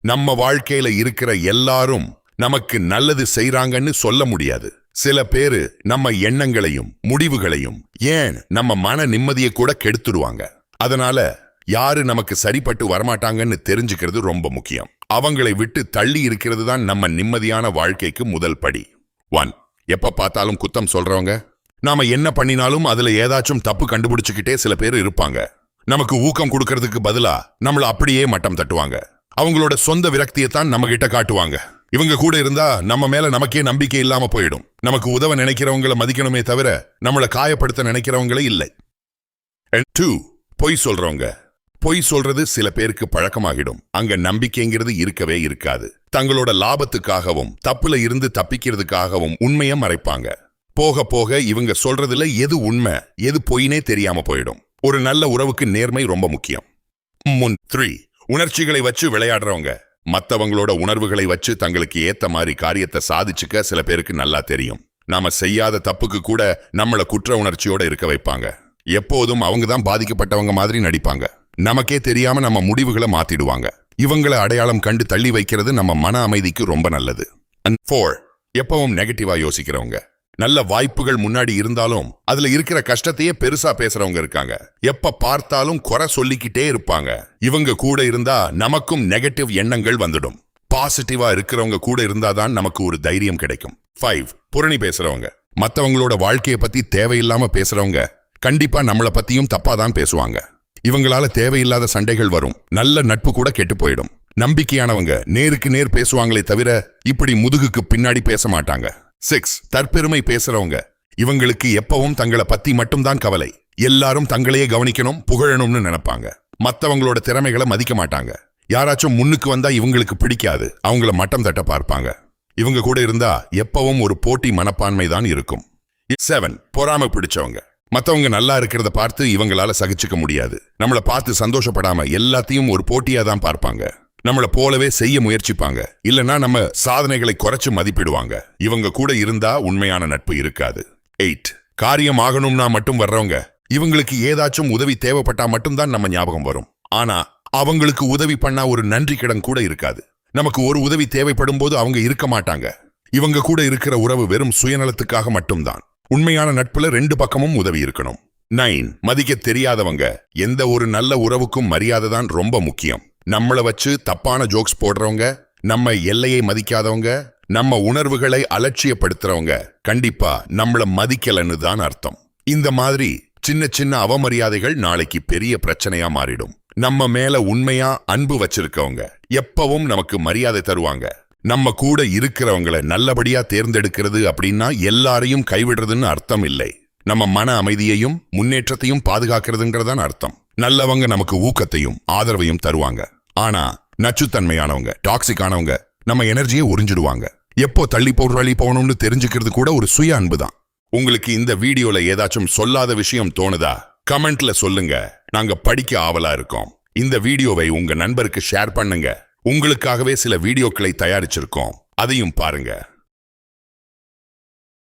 நம்ம வாழ்க்கையில இருக்கிற எல்லாரும் நமக்கு நல்லது செய்றாங்கன்னு சொல்ல முடியாது. சில பேரு நம்ம எண்ணங்களையும் முடிவுகளையும் ஏன் நம்ம மன நிம்மதியை கூட கெடுத்துடுவாங்க. அதனால யாரு நமக்கு சரிப்பட்டு வரமாட்டாங்கன்னு தெரிஞ்சுக்கிறது ரொம்ப முக்கியம். அவங்களை விட்டு தள்ளி இருக்கிறது தான் நம்ம நிம்மதியான வாழ்க்கைக்கு முதல் படி. 1. எப்ப பார்த்தாலும் குத்தம் சொல்றவங்க. நாம என்ன பண்ணினாலும் அதுல ஏதாச்சும் தப்பு கண்டுபிடிச்சுக்கிட்டே சில பேர் இருப்பாங்க. நமக்கு ஊக்கம் கொடுக்கறதுக்கு பதிலா நம்மள அப்படியே மட்டம் தட்டுவாங்க. அவங்களோட சொந்த விரக்தியை தான் நம்ம கிட்ட காட்டுவாங்க. இவங்க கூட இருந்தா நம்ம மேல நமக்கே நம்பிக்கை இல்லாம போயிடும். நமக்கு உதவ நினைக்கிறவங்களை மதிக்கணுமே தவிர நம்மளை காயப்படுத்த நினைக்கிறவங்களே இல்லை. 2. பொய் சொல்றவங்க. பொய் சொல்றது சில பேருக்கு பழக்கமாகிடும். அங்க நம்பிக்கைங்கிறது இருக்கவே இருக்காது. தங்களோட லாபத்துக்காகவும் தப்புல இருந்து தப்பிக்கிறதுக்காகவும் உண்மையை மறைப்பாங்க. போக போக இவங்க சொல்றதுல எது உண்மை எது பொய்னே தெரியாம போயிடும். ஒரு நல்ல உறவுக்கு நேர்மை ரொம்ப முக்கியம். 3. உணர்ச்சிகளை வச்சு விளையாடுறவங்க. மத்தவங்களோட உணர்வுகளை வச்சு தங்களுக்கு ஏத்த மாதிரி காரியத்தை சாதிச்சுக்க சில பேருக்கு நல்லா தெரியும். நாம செய்யாத தப்புக்கு கூட நம்மள குற்ற உணர்ச்சியோட இருக்க வைப்பாங்க. எப்போதும் அவங்க தான் பாதிக்கப்பட்டவங்க மாதிரி நடிப்பாங்க. நமக்கே தெரியாம நம்ம முடிவுகளை மாத்திடுவாங்க. இவங்களை அடையாளம் கண்டு தள்ளி வைக்கிறது நம்ம மன அமைதிக்கு ரொம்ப நல்லது. 4. எப்பவும் நெகட்டிவா யோசிக்கிறவங்க. நல்ல வாய்ப்புகள் முன்னாடி இருந்தாலும் அதுல இருக்கிற கஷ்டத்தையே பெருசா பேசுறவங்க இருக்காங்க. எப்ப பார்த்தாலும் குறை சொல்லிக்கிட்டே இருப்பாங்க. இவங்க கூட இருந்தா நமக்கும் நெகட்டிவ் எண்ணங்கள் வந்துடும். பாசிட்டிவா இருக்கிறவங்க கூட இருந்தாதான் நமக்கு ஒரு தைரியம் கிடைக்கும். 5. புரணி பேசுறவங்க. மத்தவங்களோட வாழ்க்கையை பத்தி தேவையில்லாம பேசுறவங்க கண்டிப்பா நம்மளை பத்தியும் தப்பாதான் பேசுவாங்க. இவங்களால தேவையில்லாத சண்டைகள் வரும். நல்ல நட்பு கூட கெட்டு போயிடும். நம்பிக்கையானவங்க நேருக்கு நேர் பேசுவாங்களே தவிர இப்படி முதுகுக்கு பின்னாடி பேச மாட்டாங்க. 6. தற்பெருமை பேசுறவங்க. இவங்களுக்கு எப்பவும் தங்களை பத்தி மட்டும்தான் கவலை. எல்லாரும் தங்களையே கவனிக்கணும் புகழணும்னு நினைப்பாங்க. மத்தவங்களோட திறமைகளை மதிக்க மாட்டாங்க. யாராச்சும் முன்னுக்கு வந்தா இவங்களுக்கு பிடிக்காது. அவங்கள மட்டம் தட்ட பார்ப்பாங்க. இவங்க கூட இருந்தா எப்பவும் ஒரு போட்டி மனப்பான்மை தான் இருக்கும். 7. பொறாமை பிடிச்சவங்க. மத்தவங்க நல்லா இருக்கிறத பார்த்து இவங்களால சகிச்சுக்க முடியாது. நம்மளை பார்த்து சந்தோஷப்படாம எல்லாத்தையும் ஒரு போட்டியா தான் பார்ப்பாங்க. நம்மளை போலவே செய்ய முயற்சிப்பாங்க. இல்லனா நம்ம சாதனைகளை குறைச்சு மதிப்பிடுவாங்க. இவங்க கூட இருந்தா உண்மையான நட்பு இருக்காது. 8. காரியம் ஆகணும்னா மட்டும் வர்றவங்க. இவங்களுக்கு ஏதாச்சும் உதவி தேவைப்பட்டா மட்டும்தான் நம்ம ஞாபகம் வரும். ஆனா அவங்களுக்கு உதவி பண்ணா ஒரு நன்றி கடன் கூட இருக்காது. நமக்கு ஒரு உதவி தேவைப்படும் போது அவங்க இருக்க மாட்டாங்க. இவங்க கூட இருக்கிற உறவு வெறும் சுயநலத்துக்காக மட்டும்தான். உண்மையான நட்புல 2 பக்கமும் உதவி இருக்கணும். 9. மதிக்க தெரியாதவங்க. எந்த ஒரு நல்ல உறவுக்கும் மரியாதை தான் ரொம்ப முக்கியம். நம்மளை வச்சு தப்பான ஜோக்ஸ் போடுறவங்க, நம்ம எல்லையை மதிக்காதவங்க, நம்ம உணர்வுகளை அலட்சியப்படுத்துறவங்க கண்டிப்பா நம்மள மதிக்கலன்னு தான் அர்த்தம். இந்த மாதிரி சின்ன சின்ன அவமரியாதைகள் நாளைக்கு பெரிய பிரச்சனையா மாறிடும். நம்ம மேல உண்மையா அன்பு வச்சிருக்கவங்க எப்பவும் நமக்கு மரியாதை தருவாங்க. நம்ம கூட இருக்கிறவங்களை நல்லபடியா தேர்ந்தெடுக்கிறது அப்படின்னா எல்லாரையும் கைவிடுறதுன்னு அர்த்தம் இல்லை. நம்ம மன அமைதியையும் முன்னேற்றத்தையும் பாதுகாக்கிறதுங்கிறதான் அர்த்தம். நல்லவங்க நமக்கு ஊக்கத்தையும் ஆதரவையும் தருவாங்க. ஆனா நச்சுத்தன்மையானவங்க டாக்ஸிக் ஆனவங்க நம்ம எனர்ஜியை உறிஞ்சிடுவாங்க. எப்போ தள்ளி போகணும்னு தெரிஞ்சுக்கிறது கூட ஒரு சுய அன்பு தான். உங்களுக்கு இந்த வீடியோல ஏதாச்சும் சொல்லாத விஷயம் தோணுதா? கமெண்ட்ல சொல்லுங்க. நாங்க படிக்க ஆவலா இருக்கோம். இந்த வீடியோவை உங்க நண்பருக்கு ஷேர் பண்ணுங்க. உங்களுக்காகவே சில வீடியோக்களை தயாரிச்சிருக்கோம். அதையும் பாருங்க.